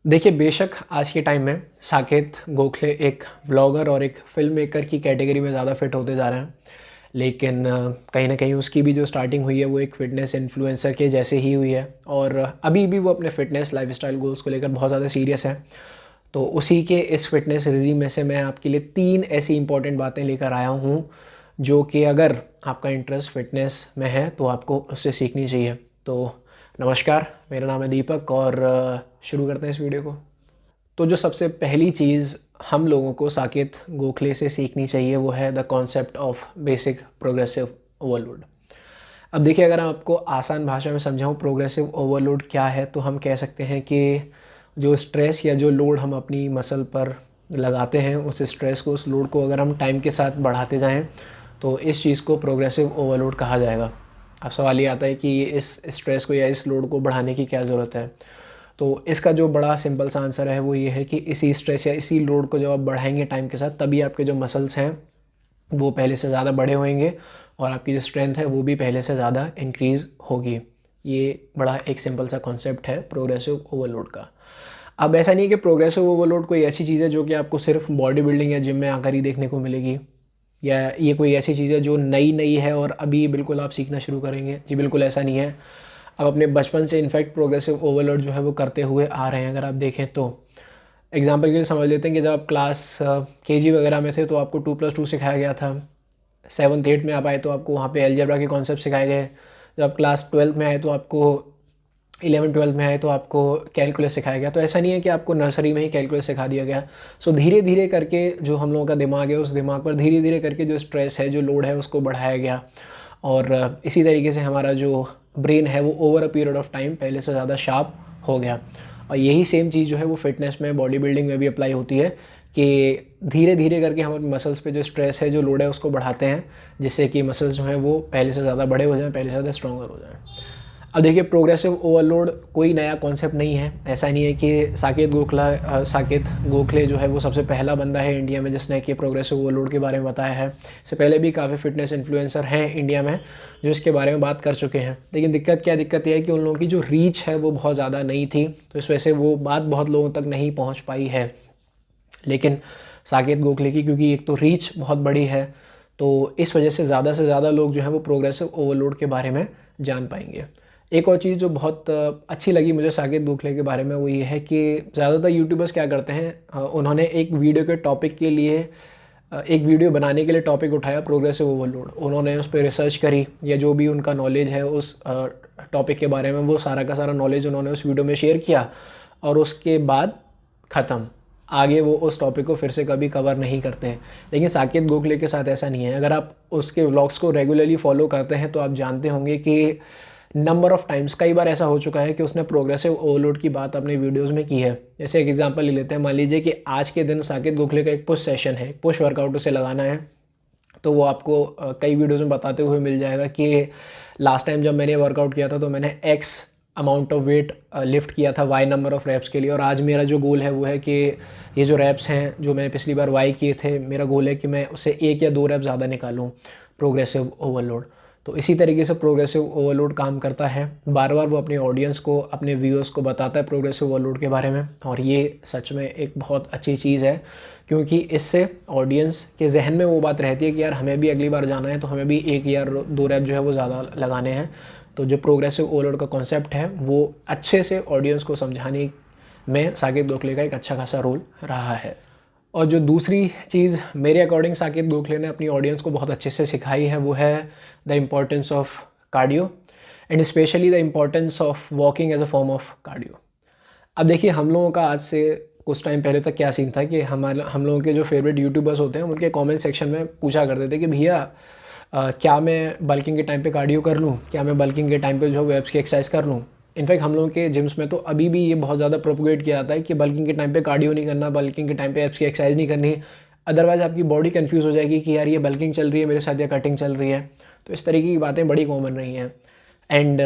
देखिए, बेशक आज के टाइम में साकेत गोखले एक व्लॉगर और एक फ़िल्म मेकर की कैटेगरी में ज़्यादा फिट होते जा रहे हैं। लेकिन कहीं न कहीं उसकी भी जो स्टार्टिंग हुई है वो एक फ़िटनेस इन्फ्लुएंसर के जैसे ही हुई है और अभी भी वो अपने फ़िटनेस लाइफ़स्टाइल गोल्स को लेकर बहुत ज़्यादा सीरियस है। तो उसी के इस फ़िटनेस रिज़्यूम में से मैं आपके लिए 3 ऐसी इंपॉर्टेंट बातें लेकर आया हूँ, जो कि अगर आपका इंटरेस्ट फ़िटनेस में है तो आपको उससे सीखनी चाहिए। तो नमस्कार, मेरा नाम है दीपक और शुरू करते हैं इस वीडियो को। तो जो सबसे पहली चीज़ हम लोगों को साकेत गोखले से सीखनी चाहिए वो है the concept of basic progressive overload. अब देखिए, अगर आपको आसान भाषा में समझाऊँ प्रोग्रेसिव ओवरलोड क्या है, तो हम कह सकते हैं कि जो स्ट्रेस या जो लोड हम अपनी मसल पर लगाते हैं, उस स्ट्रेस को, उस लोड को अगर हम टाइम के साथ बढ़ाते जाएँ तो इस चीज़ को प्रोग्रेसिव ओवरलोड कहा जाएगा। अब सवाल ये आता है कि इस स्ट्रेस को या इस लोड को बढ़ाने की क्या ज़रूरत है। तो इसका जो बड़ा सिंपल सा आंसर है वो ये है कि इसी स्ट्रेस या इसी लोड को जब आप बढ़ाएंगे टाइम के साथ, तभी आपके जो मसल्स हैं वो पहले से ज़्यादा बड़े होंगे और आपकी जो स्ट्रेंथ है वो भी पहले से ज़्यादा इंक्रीज़ होगी। ये बड़ा एक सिंपल सा कॉन्सेप्ट है प्रोग्रेसिव ओवरलोड का। अब ऐसा नहीं है कि प्रोग्रेसिव ओवरलोड कोई ऐसी चीज़ है जो कि आपको सिर्फ बॉडी बिल्डिंग या जिम में आकर ही देखने को मिलेगी, या ये कोई ऐसी चीज़ है जो नई नई है और अभी बिल्कुल आप सीखना शुरू करेंगे। जी बिल्कुल ऐसा नहीं है। अब अपने बचपन से इनफैक्ट प्रोग्रेसिव ओवरलोड जो है वो करते हुए आ रहे हैं। अगर आप देखें तो एग्जांपल के लिए समझ लेते हैं कि जब आप क्लास केजी वगैरह में थे तो आपको 2+2 सिखाया गया था। 7th 8th में आप आए तो आपको वहाँ पे अलजेब्रा के कॉन्सेप्ट सिखाए गए। जब आप क्लास 12th में आए तो आपको 11 12th में आए तो आपको कैलकुलस सिखाया गया। तो ऐसा नहीं है कि आपको नर्सरी में ही कैलकुलस सिखा दिया गया। सो धीरे धीरे करके जो हम लोगों का दिमाग है, उस दिमाग पर धीरे धीरे करके जो स्ट्रेस है, जो लोड है, उसको बढ़ाया गया। और इसी तरीके से हमारा जो ब्रेन है वो over a period of time पहले से ज़्यादा शार्प हो गया। और यही सेम चीज़ जो है वो फिटनेस में, बॉडी बिल्डिंग में भी अप्लाई होती है कि धीरे धीरे करके हम अपने मसल्स पे जो स्ट्रेस है, जो लोड है, उसको बढ़ाते हैं, जिससे कि मसल्स जो हैं वो पहले से ज़्यादा बड़े हो जाएं, पहले से ज़्यादा स्ट्रॉन्गर हो जाएं। अब देखिए, प्रोग्रेसिव ओवरलोड कोई नया कॉन्सेप्ट नहीं है। ऐसा नहीं है कि साकेत गोखले जो है वो सबसे पहला बंदा है इंडिया में जिसने कि प्रोग्रेसिव ओवरलोड के बारे में बताया है। इससे पहले भी काफ़ी फिटनेस इन्फ्लुएंसर हैं इंडिया में जो इसके बारे में बात कर चुके हैं। लेकिन दिक्कत ये है कि उन लोगों की जो रीच है वो बहुत ज़्यादा नहीं थी, तो इस वजह से वो बात बहुत लोगों तक नहीं पहुँच पाई है। लेकिन साकेत गोखले की क्योंकि एक तो रीच बहुत बड़ी है, तो इस वजह से ज़्यादा लोग जो है वो प्रोग्रेसिव ओवरलोड के बारे में जान पाएंगे। एक और चीज़ जो बहुत अच्छी लगी मुझे साकेत गोखले के बारे में वो ये है कि ज़्यादातर यूट्यूबर्स क्या करते हैं, उन्होंने एक वीडियो के टॉपिक के लिए, एक वीडियो बनाने के लिए टॉपिक उठाया प्रोग्रेसिव ओवरलोड। उन्होंने उस पर रिसर्च करी या जो भी उनका नॉलेज है उस टॉपिक के बारे में, वो सारा का सारा नॉलेज उन्होंने उस वीडियो में शेयर किया और उसके बाद ख़त्म। आगे वो उस टॉपिक को फिर से कभी कवर नहीं करते हैं। लेकिन साकेत गोखले के साथ ऐसा नहीं है। अगर आप उसके व्लॉग्स को रेगुलरली फॉलो करते हैं तो आप जानते होंगे कि नंबर ऑफ़ टाइम्स, कई बार ऐसा हो चुका है कि उसने प्रोग्रेसिव ओवरलोड की बात अपने वीडियोस में की है। जैसे एक एग्जांपल ले लेते हैं, मान लीजिए कि आज के दिन साकेत गोखले का एक पुश सेशन है, पुश वर्कआउट उसे लगाना है, तो वो आपको कई वीडियोज़ में बताते हुए मिल जाएगा कि लास्ट टाइम जब मैंने वर्कआउट किया था तो मैंने x amount of weight lift किया था वाई नंबर ऑफ़ रैप्स के लिए, और आज मेरा जो गोल है वो है कि ये जो रैप्स हैं जो मैंने पिछली बार वाई किए थे, मेरा गोल है कि मैं उससे 1 या 2 रैप ज़्यादा निकालूँ प्रोग्रेसिव ओवरलोड। तो इसी तरीके से प्रोग्रेसिव ओवरलोड काम करता है। बार बार वो अपने ऑडियंस को, अपने व्यूअर्स को बताता है प्रोग्रेसिव ओवरलोड के बारे में, और ये सच में एक बहुत अच्छी चीज़ है क्योंकि इससे ऑडियंस के जहन में वो बात रहती है कि यार हमें भी अगली बार जाना है तो हमें भी 1 या 2 रैप जो है वो ज़्यादा लगाने हैं। तो जो प्रोग्रेसिव ओवरलोड का कॉन्सेप्ट है वो अच्छे से ऑडियंस को समझाने में साकेत गोखले का एक अच्छा खासा रोल रहा है। और जो दूसरी चीज़ मेरे अकॉर्डिंग साकेत गोखले ने अपनी ऑडियंस को बहुत अच्छे से सिखाई है वो है the importance of cardio and specially the importance of walking as a form of cardio. अब देखिए, हम लोगों का आज से कुछ टाइम पहले तक क्या सीन था कि हम लोगों के जो फेवरेट यूट्यूबर्स होते हैं उनके कमेंट सेक्शन में पूछा करते थे कि भैया क्या मैं बल्किंग के टाइम पे कार्डियो कर लूँ, क्या मैं बल्किंग के टाइम पे जो है एब्स की एक्सरसाइज कर लूँ। इनफैक्ट हम लोगों के जिम्स में तो अभी भी ये बहुत ज़्यादा प्रोपोगेट किया जाता है कि बल्किंग के टाइम पे कार्डियो नहीं करना, बल्किंग के टाइम पे एब्स की एक्सरसाइज नहीं करनी, अदरवाइज़ आपकी बॉडी कंफ्यूज हो जाएगी कि यार ये बल्किंग चल रही है मेरे साथ या कटिंग चल रही है। तो इस तरीके की बातें बड़ी कॉमन रही हैं। And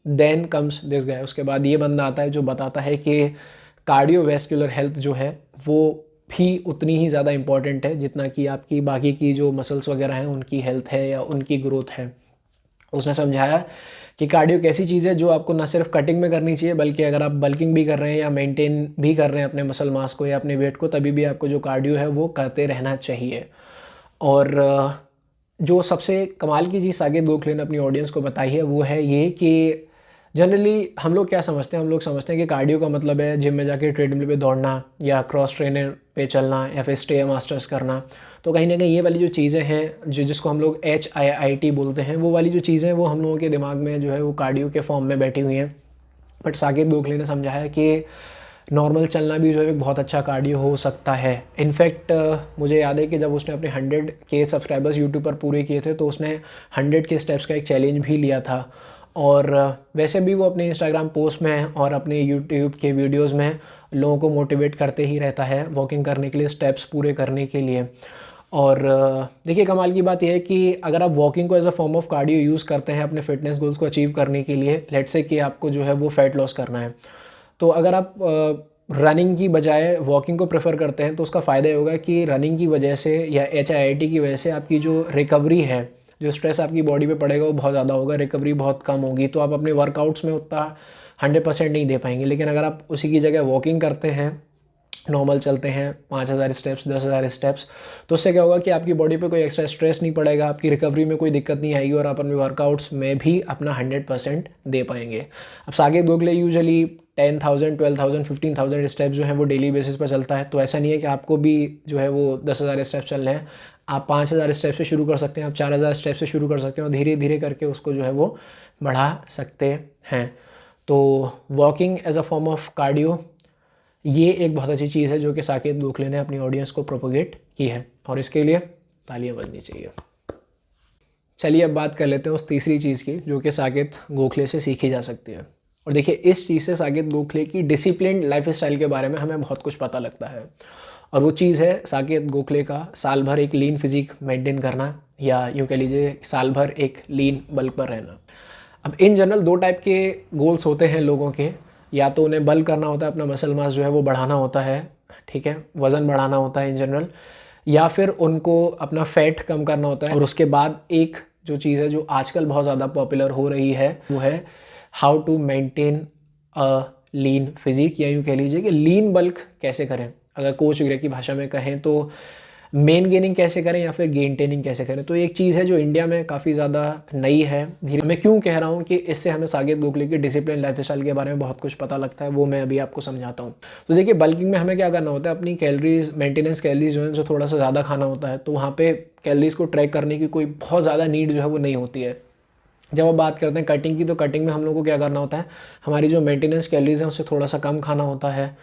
then comes this guy, उसके बाद ये बंदा आता है जो बताता है कि कार्डियोवैस्कुलर हेल्थ जो है वो भी उतनी ही ज़्यादा इंपॉर्टेंट है जितना कि आपकी बाकी की जो मसल्स वगैरह हैं उनकी हेल्थ है या उनकी ग्रोथ है। उसने समझाया कि कार्डियो एक ऐसी चीज़ है जो आपको ना सिर्फ कटिंग में करनी चाहिए, बल्कि अगर आप बल्किंग भी कर रहे हैं या मेंटेन भी कर रहे हैं अपने मसल मास को या अपने वेट को, तभी भी आपको जो कार्डियो है वो करते रहना चाहिए। और जो सबसे कमाल की चीज़ साकेत गोखले ने अपनी ऑडियंस को बताई है वो है ये कि जनरली हम लोग क्या समझते हैं, हम लोग समझते हैं कि कार्डियो का मतलब है जिम में जाके ट्रेडमिल पे दौड़ना या क्रॉस ट्रेनर पे चलना या फिर स्टे मास्टर्स करना। तो कहीं ना कहीं ये वाली जो चीज़ें हैं जिसको हम लोग HIIT बोलते हैं, वो वाली जो चीज़ें हैं वो हम लोगों के दिमाग में जो है वो कार्डियो के फॉर्म में बैठी हुई हैं। बट साकेत गोखले ने समझाया कि नॉर्मल चलना भी जो है एक बहुत अच्छा कार्डियो हो सकता है। इनफैक्ट मुझे याद है कि जब उसने अपने 100K सब्सक्राइबर्स यूट्यूब पर पूरे किए थे तो उसने 100K स्टेप्स का एक चैलेंज भी लिया था। और वैसे भी वो अपने इंस्टाग्राम पोस्ट में और अपने यूट्यूब के वीडियोस में लोगों को मोटिवेट करते ही रहता है वॉकिंग करने के लिए, स्टेप्स पूरे करने के लिए। और देखिए कमाल की बात यह है कि अगर आप वॉकिंग को as a form of cardio use करते हैं अपने फिटनेस गोल्स को अचीव करने के लिए, लेट्स से कि आपको जो है वो फैट लॉस करना है, तो अगर आप रनिंग की बजाय वॉकिंग को प्रेफर करते हैं तो उसका फ़ायदा ये होगा कि रनिंग की वजह से या HIIT की वजह से आपकी जो रिकवरी है, जो स्ट्रेस आपकी बॉडी पे पड़ेगा वो बहुत ज़्यादा होगा, रिकवरी बहुत कम होगी, तो आप अपने वर्कआउट्स में उतना 100% नहीं दे पाएंगे। लेकिन अगर आप उसी की जगह वॉकिंग करते हैं, नॉर्मल चलते हैं 5000 स्टेप्स 10,000 स्टेप्स, तो उससे क्या होगा कि आपकी बॉडी पे कोई एक्स्ट्रा स्ट्रेस नहीं पड़ेगा, आपकी रिकवरी में कोई दिक्कत नहीं आएगी और आप अपने वर्कआउट्स में भी अपना 100% दे पाएंगे। अब साकेत गोखले यूजुअली 10,000 12,000 15,000 स्टेप्स जो है वो डेली बेसिस पर चलता है। तो ऐसा नहीं है कि आपको भी जो है वो 10,000 स्टेप्स चल रहे हैं, आप 5,000 स्टेप से शुरू कर सकते हैं, आप 4,000 स्टेप से शुरू कर सकते हैं और धीरे धीरे करके उसको जो है वो बढ़ा सकते हैं। तो walking as a form of cardio ये एक बहुत अच्छी चीज़ है जो कि साकेत गोखले ने अपनी ऑडियंस को प्रोपोगेट की है और इसके लिए तालियां बजनी चाहिए। चलिए अब बात कर लेते हैं उस तीसरी चीज़ की जो कि साकेत गोखले से सीखी जा सकती है। और देखिए इस चीज़ से साकेत गोखले की डिसिप्लिन्ड लाइफ स्टाइल के बारे में हमें बहुत कुछ पता लगता है, और वो चीज़ है साकेत गोखले का साल भर एक लीन फिजिक मेंटेन करना, या यूँ कह लीजिए साल भर एक लीन बल्क पर रहना। अब इन जनरल दो टाइप के गोल्स होते हैं लोगों के, या तो उन्हें बल्क करना होता है, अपना मसल मास जो है वो बढ़ाना होता है, ठीक है, वज़न बढ़ाना होता है इन जनरल, या फिर उनको अपना फैट कम करना होता है। और उसके बाद एक जो चीज़ है जो आजकल बहुत ज़्यादा पॉपुलर हो रही है वो है how to maintain a lean physique, या यूँ कह लीजिए कि लीन बल्क कैसे करें। अगर कोच वगैरह की भाषा में कहें तो मेन गेनिंग कैसे करें या फिर गेन टेनिंग कैसे करें। तो एक चीज़ है जो इंडिया में काफ़ी ज़्यादा नई है। धीरे मैं क्यों कह रहा हूँ कि इससे हमें साकेत गोखले की डिसिप्लिन लाइफस्टाइल के बारे में बहुत कुछ पता लगता है, वो मैं अभी आपको समझाता हूँ। तो देखिए बल्किंग में हमें क्या करना होता है, अपनी कैलोरीज मेंटेनेंस कैलोरीज जो है जो थोड़ा सा ज़्यादा खाना होता है, तो वहाँ पे कैलोरीज को ट्रैक करने की कोई बहुत ज़्यादा नीड जो है वो नहीं होती है। जब आप बात करते हैं कटिंग की, तो कटिंग में हम लोग को क्या करना होता है, हमारी जो मेंटेनेंस कैलोरीज है उससे थोड़ा सा कम खाना होता है,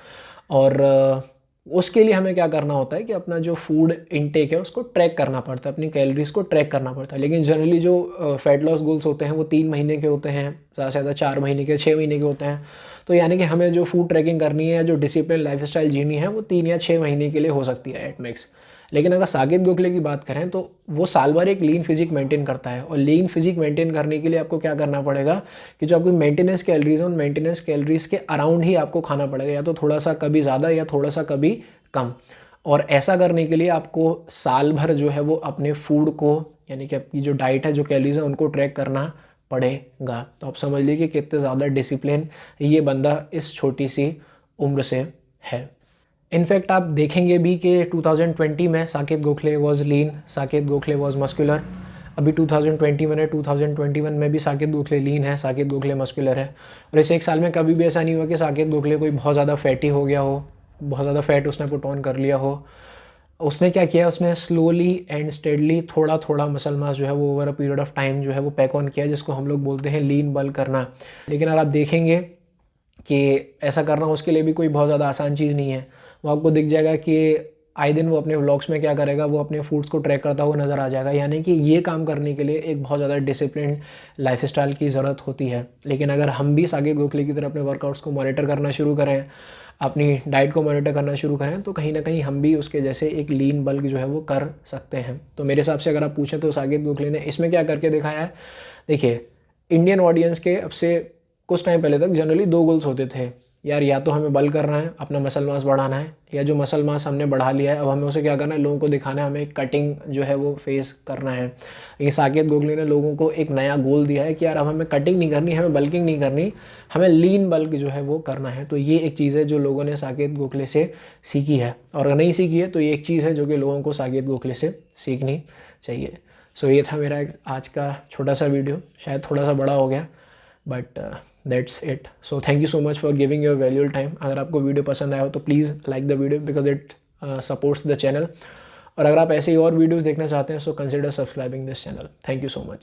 और उसके लिए हमें क्या करना होता है कि अपना जो फूड इनटेक है उसको ट्रैक करना पड़ता है, अपनी कैलोरीज को ट्रैक करना पड़ता है। लेकिन जनरली जो फैट लॉस गोल्स होते हैं वो 3 महीने के होते हैं, ज़्यादा से ज़्यादा 4 महीने के 6 महीने के होते हैं। तो यानी कि हमें जो फूड ट्रैकिंग करनी है, जो डिसिप्लिन लाइफस्टाइल जीनी है, वो 3 या 6 महीने के लिए हो सकती है एट मैक्स। लेकिन अगर साकेत गोखले की बात करें तो वो साल भर एक लीन फिजिक मेंटेन करता है, और लीन फिजिक मेंटेन करने के लिए आपको क्या करना पड़ेगा कि जो आपकी मेंटेनेंस कैलोरीज है उन मेंटेनेंस कैलोरीज के अराउंड ही आपको खाना पड़ेगा, या तो थोड़ा सा कभी ज़्यादा या थोड़ा सा कभी कम। और ऐसा करने के लिए आपको साल भर जो है वो अपने फूड को, यानी कि आपकी जो डाइट है, जो कैलोरीज है, उनको ट्रैक करना पड़ेगा। तो आप समझ लीजिए कि कितने ज़्यादा डिसिप्लिन ये बंदा इस छोटी सी उम्र से है। इनफैक्ट आप देखेंगे भी कि 2020 में Saket Gokhale was lean, Saket Gokhale was muscular. अभी 2021 है, 2021 में भी साकेत गोखले लीन है, साकेत गोखले मस्कुलर है। और इस एक साल में कभी भी ऐसा नहीं हुआ कि साकेत गोखले कोई बहुत ज़्यादा फैटी हो गया हो, बहुत ज़्यादा फैट उसने पुट ऑन कर लिया हो। उसने क्या किया, उसने स्लोली एंड स्टेडली थोड़ा थोड़ा मसल मास जो है वो over a period of time जो है वो पैक ऑन किया, जिसको हम लोग बोलते हैं लीन बल्क करना। लेकिन अगर आप देखेंगे कि ऐसा करना उसके लिए भी कोई बहुत ज़्यादा आसान चीज़ नहीं है। वो आपको दिख जाएगा कि आए दिन वो अपने व्लॉग्स में क्या करेगा, वो अपने फूड्स को ट्रैक करता हुआ नज़र आ जाएगा। यानी कि ये काम करने के लिए एक बहुत ज़्यादा डिसिप्लिन लाइफस्टाइल की ज़रूरत होती है। लेकिन अगर हम भी साकेत गोखले की तरह अपने वर्कआउट्स को मॉनिटर करना शुरू करें, अपनी डाइट को मॉनिटर करना शुरू करें, तो कहीं ना कहीं हम भी उसके जैसे एक लीन बल्क जो है वो कर सकते हैं। तो मेरे हिसाब से अगर आप पूछें तो साकेत गोखले ने इसमें क्या करके दिखाया है। देखिए इंडियन ऑडियंस के अब से कुछ टाइम पहले तक जनरली 2 गोल्स होते थे, यार या तो हमें बल्क करना है, अपना मसल मास बढ़ाना है, या जो मसल मास हमने बढ़ा लिया है अब हमें उसे क्या करना है, लोगों को दिखाना है, हमें कटिंग जो है वो फेस करना है। ये साकेत गोखले ने लोगों को एक नया गोल दिया है कि यार अब हमें कटिंग नहीं करनी, हमें बल्किंग नहीं करनी, हमें लीन बल्क जो है वो करना है। तो ये एक चीज़ है जो लोगों ने साकेत गोखले से सीखी है, और अगर नहीं सीखी है तो ये एक चीज़ है जो कि लोगों को साकेत गोखले से सीखनी चाहिए। सो ये था मेरा आज का छोटा सा वीडियो, शायद थोड़ा सा बड़ा हो गया, but that's it. So thank you so much for giving your valuable time. अगर आपको वीडियो पसंद आया हो तो please like the video because it supports the channel, और अगर आप ऐसे ही और वीडियोस देखना चाहते हैं so consider subscribing this channel. Thank you so much.